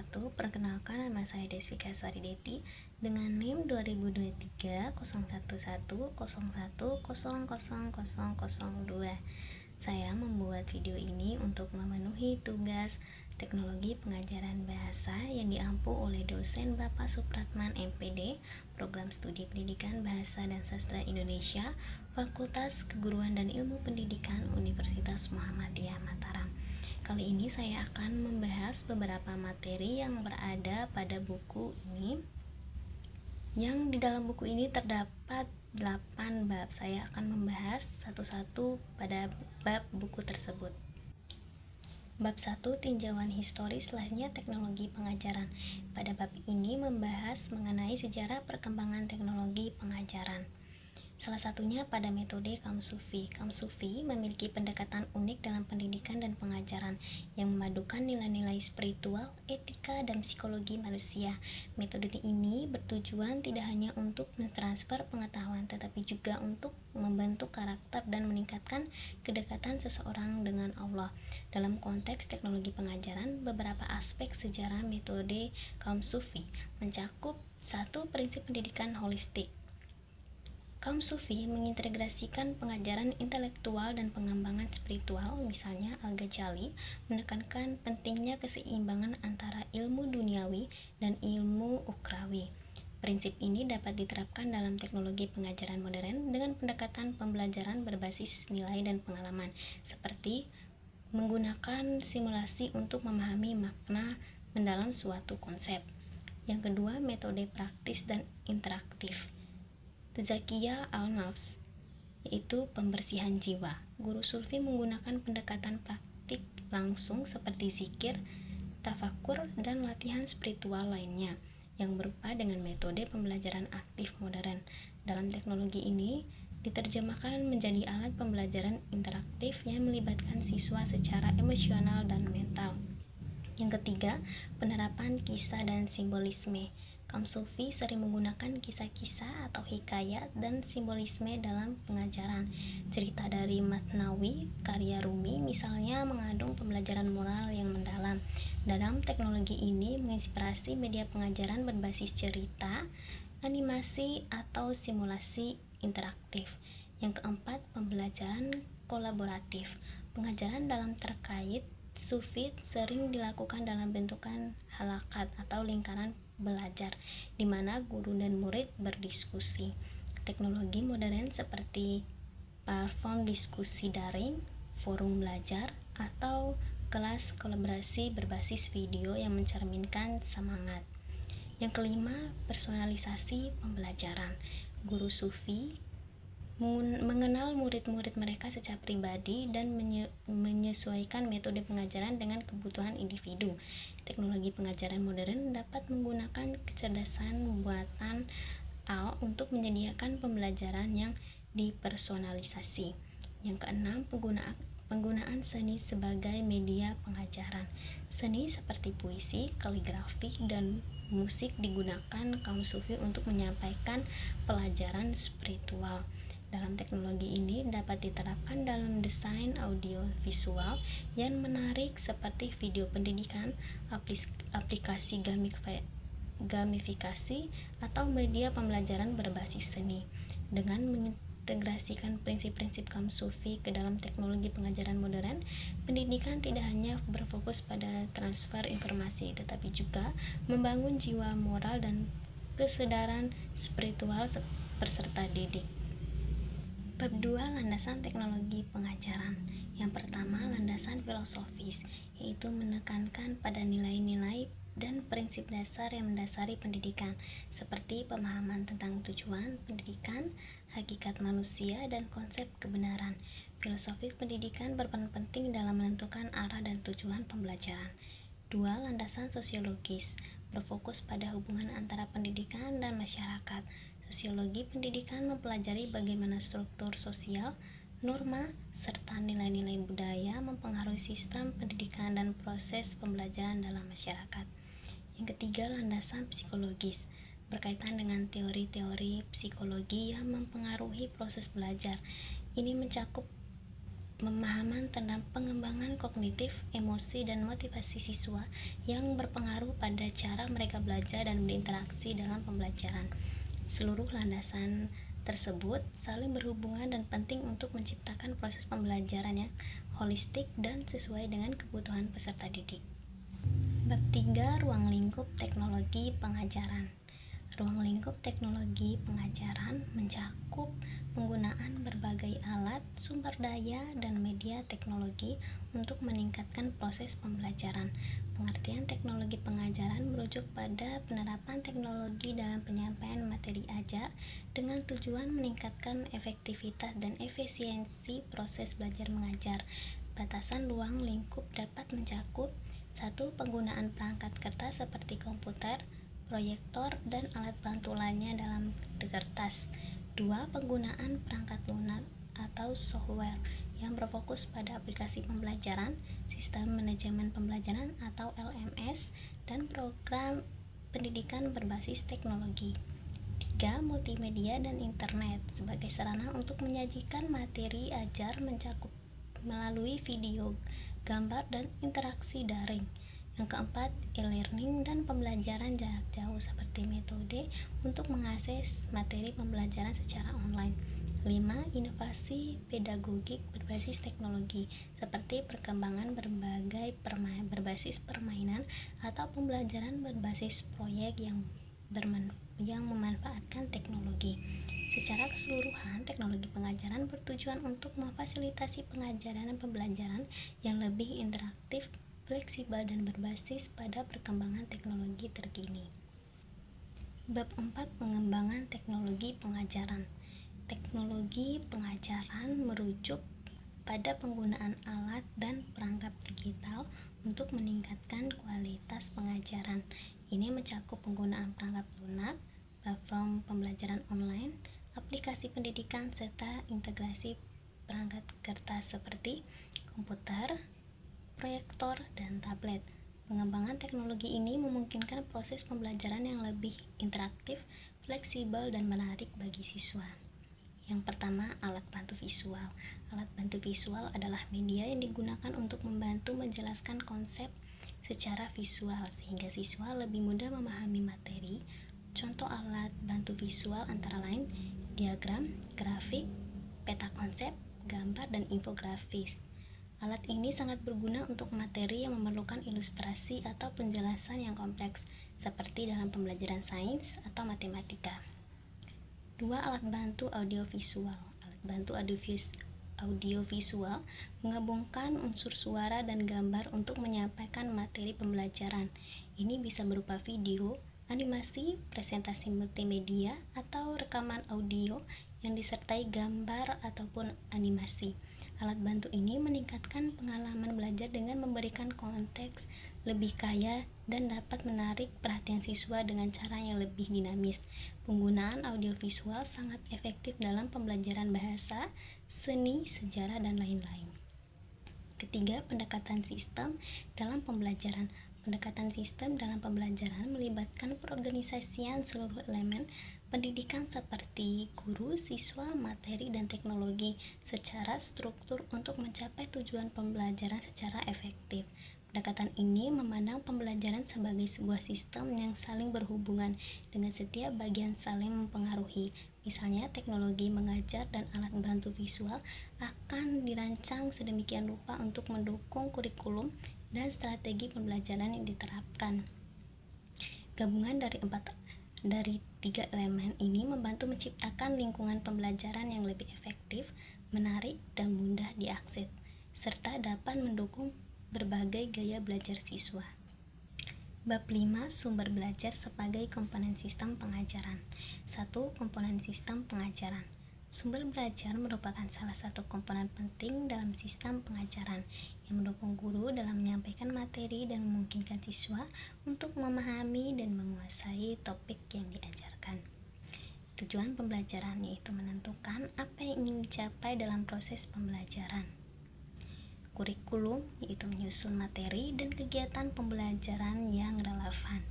wabarakatuh. Perkenalkan, nama saya Desvika Sarideti dengan NIM 2023 011 01 000002. Saya membuat video ini untuk memenuhi tugas teknologi pengajaran bahasa yang diampu oleh dosen Bapak Supratman MPD, Program Studi Pendidikan Bahasa dan Sastra Indonesia, Fakultas Keguruan dan Ilmu Pendidikan Universitas Muhammadiyah Mataram. Kali ini saya akan membahas beberapa materi yang berada pada buku ini. Yang di dalam buku ini terdapat 8 bab. Saya akan membahas satu-satu pada bab buku tersebut. Bab 1, tinjauan historis lahirnya teknologi pengajaran. Pada bab ini membahas mengenai sejarah perkembangan teknologi pengajaran. Salah satunya pada metode kaum sufi. Kaum sufi memiliki pendekatan unik dalam pendidikan dan pengajaran yang memadukan nilai-nilai spiritual, etika, dan psikologi manusia. Metode ini bertujuan tidak hanya untuk mentransfer pengetahuan, tetapi juga untuk membentuk karakter dan meningkatkan kedekatan seseorang dengan Allah. Dalam konteks teknologi pengajaran, beberapa aspek sejarah metode kaum sufi mencakup 1. Prinsip pendidikan holistik. Kaum sufi mengintegrasikan pengajaran intelektual dan pengembangan spiritual. Misalnya, Al-Ghazali menekankan pentingnya keseimbangan antara ilmu duniawi dan ilmu ukhrawi. Prinsip ini dapat diterapkan dalam teknologi pengajaran modern dengan pendekatan pembelajaran berbasis nilai dan pengalaman, seperti menggunakan simulasi untuk memahami makna mendalam suatu konsep. Yang kedua, metode praktis dan interaktif. Tazkiyah al-nafs, yaitu pembersihan jiwa. Guru sufi menggunakan pendekatan praktik langsung seperti zikir, tafakur, dan latihan spiritual lainnya yang berupa dengan metode pembelajaran aktif modern. Dalam teknologi ini diterjemahkan menjadi alat pembelajaran interaktif yang melibatkan siswa secara emosional dan mental. Yang ketiga, penerapan kisah dan simbolisme. Kaum sufi sering menggunakan kisah-kisah atau hikayat dan simbolisme dalam pengajaran. Cerita dari Matnawi, karya Rumi misalnya, mengandung pembelajaran moral yang mendalam. Dalam teknologi ini menginspirasi media pengajaran berbasis cerita, animasi, atau simulasi interaktif. Yang keempat, pembelajaran kolaboratif. Pengajaran dalam terkait sufi sering dilakukan dalam bentukan halakat atau lingkaran belajar, di mana guru dan murid berdiskusi. Teknologi modern seperti platform diskusi daring, forum belajar, atau kelas kolaborasi berbasis video yang mencerminkan semangat. Yang kelima, personalisasi pembelajaran. Guru sufi mengenal murid-murid mereka secara pribadi dan menyesuaikan metode pengajaran dengan kebutuhan individu. Teknologi pengajaran modern dapat menggunakan kecerdasan buatan AI untuk menyediakan pembelajaran yang dipersonalisasi. Yang keenam, penggunaan seni sebagai media pengajaran. Seni seperti puisi, kaligrafi, dan musik digunakan kaum sufi untuk menyampaikan pelajaran spiritual. Dalam teknologi ini dapat diterapkan dalam desain audio visual yang menarik seperti video pendidikan, aplikasi gamifikasi, atau media pembelajaran berbasis seni. Dengan mengintegrasikan prinsip-prinsip kaum sufi ke dalam teknologi pengajaran modern, pendidikan tidak hanya berfokus pada transfer informasi, tetapi juga membangun jiwa moral dan kesadaran spiritual peserta didik. Bab 2, landasan teknologi pengajaran. Yang pertama, landasan filosofis, yaitu menekankan pada nilai-nilai dan prinsip dasar yang mendasari pendidikan, seperti pemahaman tentang tujuan pendidikan, hakikat manusia, dan konsep kebenaran. Filosofis pendidikan berperan penting dalam menentukan arah dan tujuan pembelajaran. 2. Landasan sosiologis, berfokus pada hubungan antara pendidikan dan masyarakat. Sosiologi pendidikan mempelajari bagaimana struktur sosial, norma, serta nilai-nilai budaya mempengaruhi sistem pendidikan dan proses pembelajaran dalam masyarakat. Yang ketiga, landasan psikologis, berkaitan dengan teori-teori psikologi yang mempengaruhi proses belajar. Ini mencakup pemahaman tentang pengembangan kognitif, emosi, dan motivasi siswa yang berpengaruh pada cara mereka belajar dan berinteraksi dalam pembelajaran. Seluruh landasan tersebut saling berhubungan dan penting untuk menciptakan proses pembelajaran yang holistik dan sesuai dengan kebutuhan peserta didik. Bab 3. Ruang lingkup teknologi pengajaran. Ruang lingkup teknologi pengajaran mencakup penggunaan berbagai alat, sumber daya, dan media teknologi untuk meningkatkan proses pembelajaran. Pengertian teknologi pengajaran merujuk pada penerapan teknologi dalam penyampaian materi ajar dengan tujuan meningkatkan efektivitas dan efisiensi proses belajar mengajar. Batasan ruang lingkup dapat mencakup 1. Penggunaan perangkat kertas seperti komputer, proyektor, dan alat bantu lainnya dalam kertas. 2. Penggunaan perangkat lunak atau software yang berfokus pada aplikasi pembelajaran, sistem manajemen pembelajaran atau LMS, dan program pendidikan berbasis teknologi. 3. Multimedia dan internet sebagai sarana untuk menyajikan materi ajar mencakup melalui video, gambar, dan interaksi daring. Yang keempat, e-learning dan pembelajaran jarak jauh seperti metode untuk mengakses materi pembelajaran secara online. 5. Inovasi pedagogik berbasis teknologi seperti perkembangan berbasis permainan atau pembelajaran berbasis proyek yang memanfaatkan teknologi. Secara keseluruhan, teknologi pengajaran bertujuan untuk memfasilitasi pengajaran dan pembelajaran yang lebih interaktif, fleksibel, dan berbasis pada perkembangan teknologi terkini. Bab 4. Pengembangan teknologi pengajaran. Teknologi pengajaran merujuk pada penggunaan alat dan perangkat digital untuk meningkatkan kualitas pengajaran. Ini mencakup penggunaan perangkat lunak, platform pembelajaran online, aplikasi pendidikan, serta integrasi perangkat kertas seperti komputer, proyektor, dan tablet. Pengembangan teknologi ini memungkinkan proses pembelajaran yang lebih interaktif, fleksibel, dan menarik bagi siswa. Yang pertama, alat bantu visual. Alat bantu visual adalah media yang digunakan untuk membantu menjelaskan konsep secara visual sehingga siswa lebih mudah memahami materi. Contoh alat bantu visual antara lain diagram, grafik, peta konsep, gambar, dan infografis. Alat ini sangat berguna untuk materi yang memerlukan ilustrasi atau penjelasan yang kompleks, seperti dalam pembelajaran sains atau matematika. 2. Alat bantu audiovisual. Alat bantu audiovisual menggabungkan unsur suara dan gambar untuk menyampaikan materi pembelajaran. Ini bisa berupa video, animasi, presentasi multimedia, atau rekaman audio yang disertai gambar ataupun animasi. Alat bantu ini meningkatkan pengalaman belajar dengan memberikan konteks lebih kaya dan dapat menarik perhatian siswa dengan cara yang lebih dinamis. Penggunaan audiovisual sangat efektif dalam pembelajaran bahasa, seni, sejarah, dan lain-lain. Ketiga, pendekatan sistem dalam pembelajaran. Pendekatan sistem dalam pembelajaran melibatkan perorganisasian seluruh elemen pendidikan seperti guru, siswa, materi, dan teknologi secara struktur untuk mencapai tujuan pembelajaran secara efektif. Pendekatan ini memandang pembelajaran sebagai sebuah sistem yang saling berhubungan dengan setiap bagian saling mempengaruhi. Misalnya, teknologi mengajar dan alat bantu visual akan dirancang sedemikian rupa untuk mendukung kurikulum dan strategi pembelajaran yang diterapkan. Gabungan dari tiga elemen ini membantu menciptakan lingkungan pembelajaran yang lebih efektif, menarik, dan mudah diakses, serta dapat mendukung berbagai gaya belajar siswa. Bab 5. Sumber belajar sebagai komponen sistem pengajaran. 1. Komponen sistem pengajaran. Sumber belajar merupakan salah satu komponen penting dalam sistem pengajaran yang mendukung guru dalam menyampaikan materi dan memungkinkan siswa untuk memahami dan menguasai topik yang diajarkan. Tujuan pembelajaran yaitu menentukan apa yang ingin dicapai dalam proses pembelajaran. Kurikulum yaitu menyusun materi dan kegiatan pembelajaran yang relevan.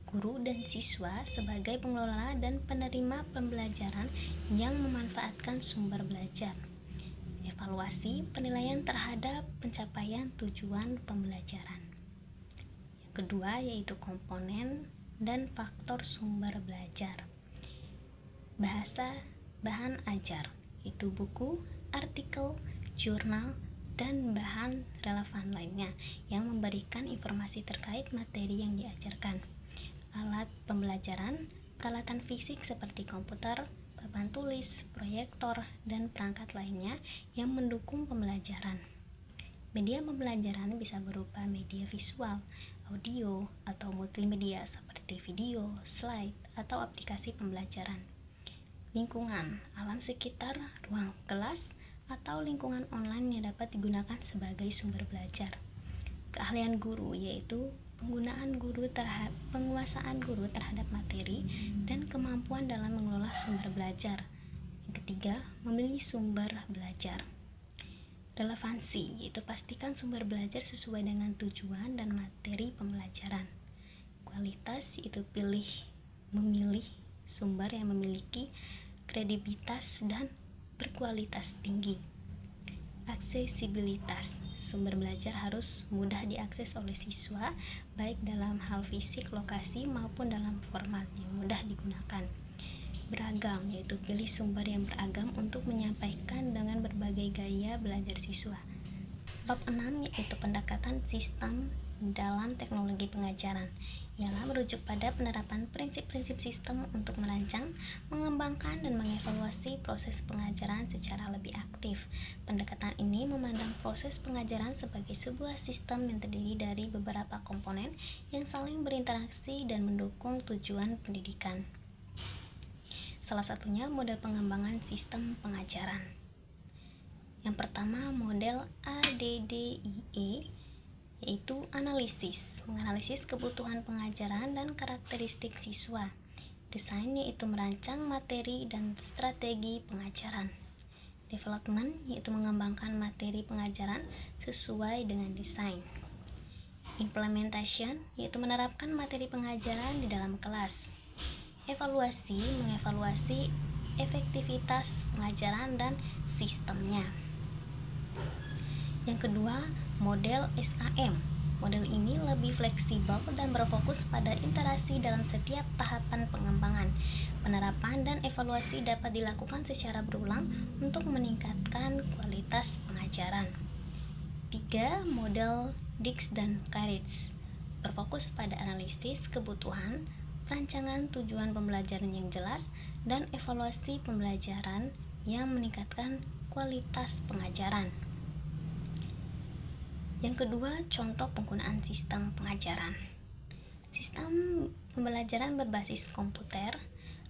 Guru dan siswa sebagai pengelola dan penerima pembelajaran yang memanfaatkan sumber belajar. mengevaluasi penilaian terhadap pencapaian tujuan pembelajaran. Yang kedua yaitu komponen dan faktor sumber belajar. Bahasa bahan ajar, itu buku, artikel, jurnal, dan bahan relevan lainnya yang memberikan informasi terkait materi yang diajarkan. Alat pembelajaran, peralatan fisik seperti komputer, papan tulis, proyektor, dan perangkat lainnya yang mendukung pembelajaran. Media pembelajaran bisa berupa media visual, audio, atau multimedia seperti video, slide, atau aplikasi pembelajaran. Lingkungan, alam sekitar, ruang kelas, atau lingkungan online yang dapat digunakan sebagai sumber belajar. Keahlian guru yaitu penguasaan guru terhadap materi dan kemampuan dalam mengelola sumber belajar. Yang ketiga, memilih sumber belajar. Relevansi yaitu pastikan sumber belajar sesuai dengan tujuan dan materi pembelajaran. Kualitas yaitu memilih sumber yang memiliki kredibilitas dan berkualitas tinggi. Aksesibilitas, sumber belajar harus mudah diakses oleh siswa, baik dalam hal fisik, lokasi, maupun dalam format yang mudah digunakan. Beragam, yaitu pilih sumber yang beragam untuk menyampaikan dengan berbagai gaya belajar siswa. Bab 6 yaitu pendekatan sistem dalam teknologi pengajaran, ialah merujuk pada penerapan prinsip-prinsip sistem untuk merancang, mengembangkan, dan mengevaluasi proses pengajaran secara lebih aktif. Pendekatan ini memandang proses pengajaran sebagai sebuah sistem yang terdiri dari beberapa komponen yang saling berinteraksi dan mendukung tujuan pendidikan. Salah satunya model pengembangan sistem pengajaran. Yang pertama, model ADDIE, yaitu menganalisis kebutuhan pengajaran dan karakteristik siswa. Desain yaitu merancang materi dan strategi pengajaran. Development yaitu mengembangkan materi pengajaran sesuai dengan desain. Implementation yaitu menerapkan materi pengajaran di dalam kelas. Evaluasi mengevaluasi efektivitas pengajaran dan sistemnya. Yang kedua, model SAM. Model ini lebih fleksibel dan berfokus pada interaksi dalam setiap tahapan pengembangan. Penerapan dan evaluasi dapat dilakukan secara berulang untuk meningkatkan kualitas pengajaran. 3. Model Dix dan Carriage berfokus pada analisis kebutuhan, rancangan tujuan pembelajaran yang jelas, dan evaluasi pembelajaran yang meningkatkan kualitas pengajaran. Yang kedua, contoh penggunaan sistem pengajaran. Sistem pembelajaran berbasis komputer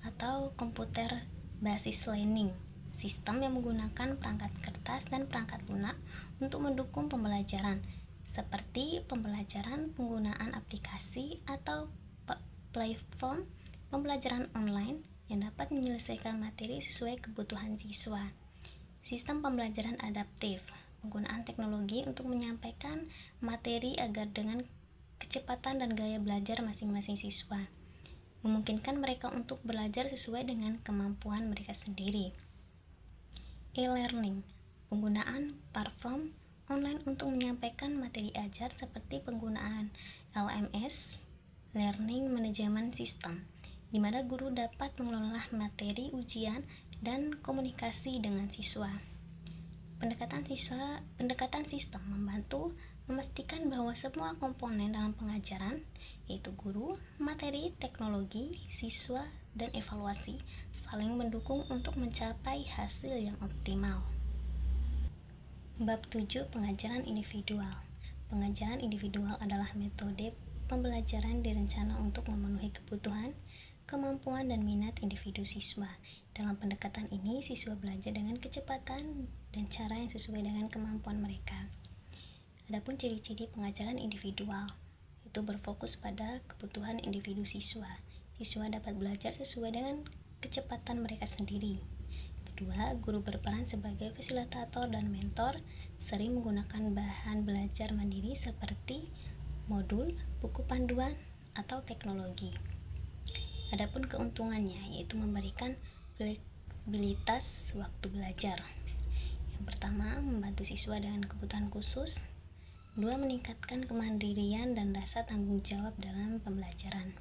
atau komputer basis learning, sistem yang menggunakan perangkat kertas dan perangkat lunak untuk mendukung pembelajaran, seperti pembelajaran penggunaan aplikasi atau platform pembelajaran online yang dapat menyelesaikan materi sesuai kebutuhan siswa. Sistem pembelajaran adaptif, penggunaan teknologi untuk menyampaikan materi agar dengan kecepatan dan gaya belajar masing-masing siswa, memungkinkan mereka untuk belajar sesuai dengan kemampuan mereka sendiri. E-learning, penggunaan platform online untuk menyampaikan materi ajar seperti penggunaan LMS, Learning Management System, di mana guru dapat mengelola materi ujian dan komunikasi dengan siswa. Pendekatan sistem membantu memastikan bahwa semua komponen dalam pengajaran, yaitu guru, materi, teknologi, siswa, dan evaluasi, saling mendukung untuk mencapai hasil yang optimal. Bab 7. Pengajaran individual. Pengajaran individual adalah metode pembelajaran direncana untuk memenuhi kebutuhan, kemampuan, dan minat individu siswa. Dalam pendekatan ini, siswa belajar dengan kecepatan dan cara yang sesuai dengan kemampuan mereka. Adapun ciri-ciri pengajaran individual, itu berfokus pada kebutuhan individu siswa. Siswa dapat belajar sesuai dengan kecepatan mereka sendiri. Kedua, guru berperan sebagai fasilitator dan mentor, sering menggunakan bahan belajar mandiri seperti modul, buku panduan, atau teknologi. Adapun keuntungannya yaitu memberikan fleksibilitas waktu belajar. Yang pertama, membantu siswa dengan kebutuhan khusus. 2. Meningkatkan kemandirian dan rasa tanggung jawab dalam pembelajaran.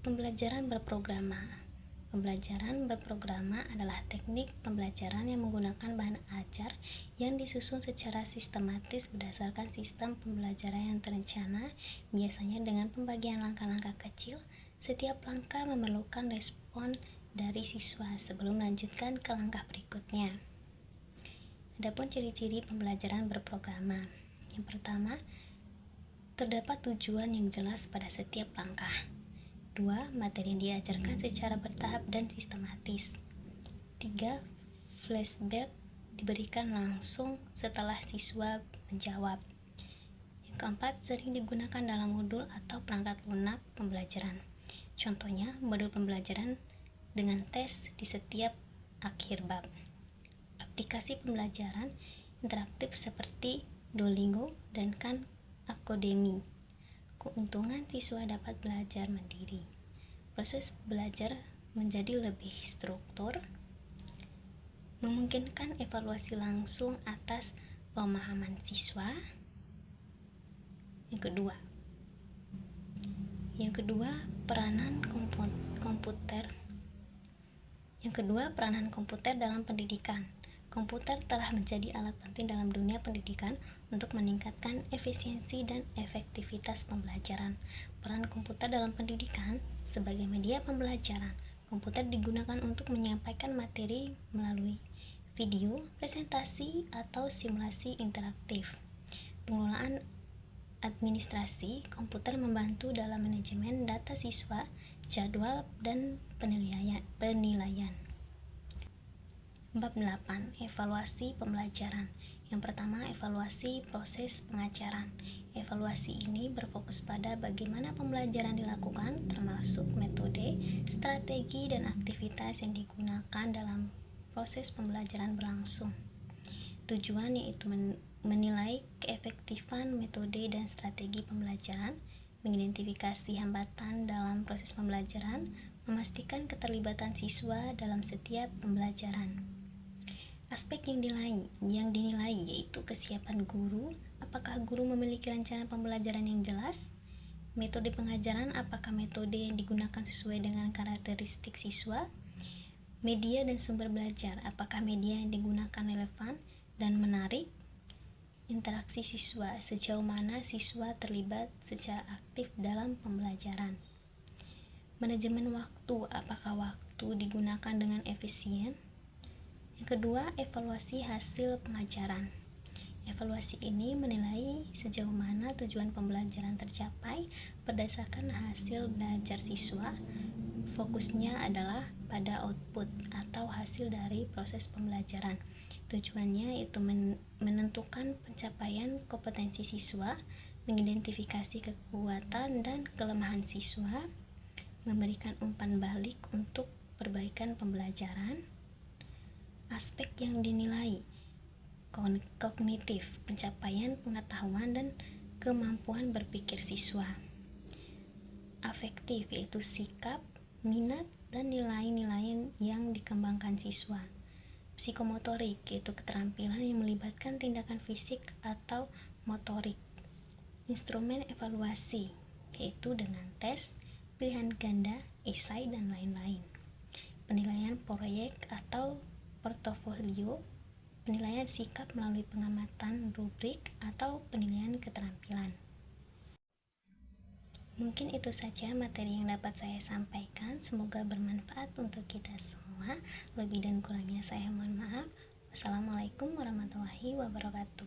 Pembelajaran berprograma. Pembelajaran berprograma adalah teknik pembelajaran yang menggunakan bahan ajar yang disusun secara sistematis berdasarkan sistem pembelajaran yang terencana, biasanya dengan pembagian langkah-langkah kecil. Setiap langkah memerlukan respon dari siswa sebelum melanjutkan ke langkah berikutnya. Adapun ciri-ciri pembelajaran berprograma. Yang pertama, terdapat tujuan yang jelas pada setiap langkah. 2. Materi yang diajarkan secara bertahap dan sistematis. 3. Flashback diberikan langsung setelah siswa menjawab. Yang keempat, sering digunakan dalam modul atau perangkat lunak pembelajaran. Contohnya, modul pembelajaran dengan tes di setiap akhir bab. Aplikasi pembelajaran interaktif seperti Duolingo dan Khan Academy. Keuntungan siswa dapat belajar mandiri. Proses belajar menjadi lebih struktur, memungkinkan evaluasi langsung atas pemahaman siswa. Yang kedua, peranan komputer. Yang kedua, peranan komputer dalam pendidikan. Komputer telah menjadi alat penting dalam dunia pendidikan untuk meningkatkan efisiensi dan efektivitas pembelajaran. Peran komputer dalam pendidikan sebagai media pembelajaran. Komputer digunakan untuk menyampaikan materi melalui video, presentasi, atau simulasi interaktif. Pengelolaan administrasi, komputer membantu dalam manajemen data siswa, jadwal, dan penilaian. Bab 8. Evaluasi pembelajaran. Yang pertama, evaluasi proses pengajaran. Evaluasi ini berfokus pada bagaimana pembelajaran dilakukan, termasuk metode, strategi, dan aktivitas yang digunakan dalam proses pembelajaran berlangsung. Tujuan yaitu menilai keefektifan metode dan strategi pembelajaran, mengidentifikasi hambatan dalam proses pembelajaran, memastikan keterlibatan siswa dalam setiap pembelajaran. Aspek yang dinilai yaitu kesiapan guru, apakah guru memiliki rencana pembelajaran yang jelas, metode pengajaran, apakah metode yang digunakan sesuai dengan karakteristik siswa, media dan sumber belajar, apakah media yang digunakan relevan dan menarik, interaksi siswa, sejauh mana siswa terlibat secara aktif dalam pembelajaran. Manajemen waktu, apakah waktu digunakan dengan efisien. Yang kedua, evaluasi hasil pengajaran. Evaluasi ini menilai sejauh mana tujuan pembelajaran tercapai berdasarkan hasil belajar siswa. Fokusnya adalah pada output atau hasil dari proses pembelajaran. Tujuannya yaitu menentukan pencapaian kompetensi siswa, mengidentifikasi kekuatan dan kelemahan siswa, memberikan umpan balik untuk perbaikan pembelajaran. Aspek yang dinilai: kognitif, pencapaian pengetahuan dan kemampuan berpikir siswa. Afektif, yaitu sikap, minat, dan nilai-nilai yang dikembangkan siswa. Psikomotorik, yaitu keterampilan yang melibatkan tindakan fisik atau motorik. Instrumen evaluasi, yaitu dengan tes, pilihan ganda, esai, dan lain-lain. Penilaian proyek atau portofolio, penilaian sikap melalui pengamatan rubrik atau penilaian keterampilan. Mungkin itu saja materi yang dapat saya sampaikan. Semoga bermanfaat untuk kita semua. Lebih dan kurangnya saya mohon maaf. Wassalamualaikum warahmatullahi wabarakatuh.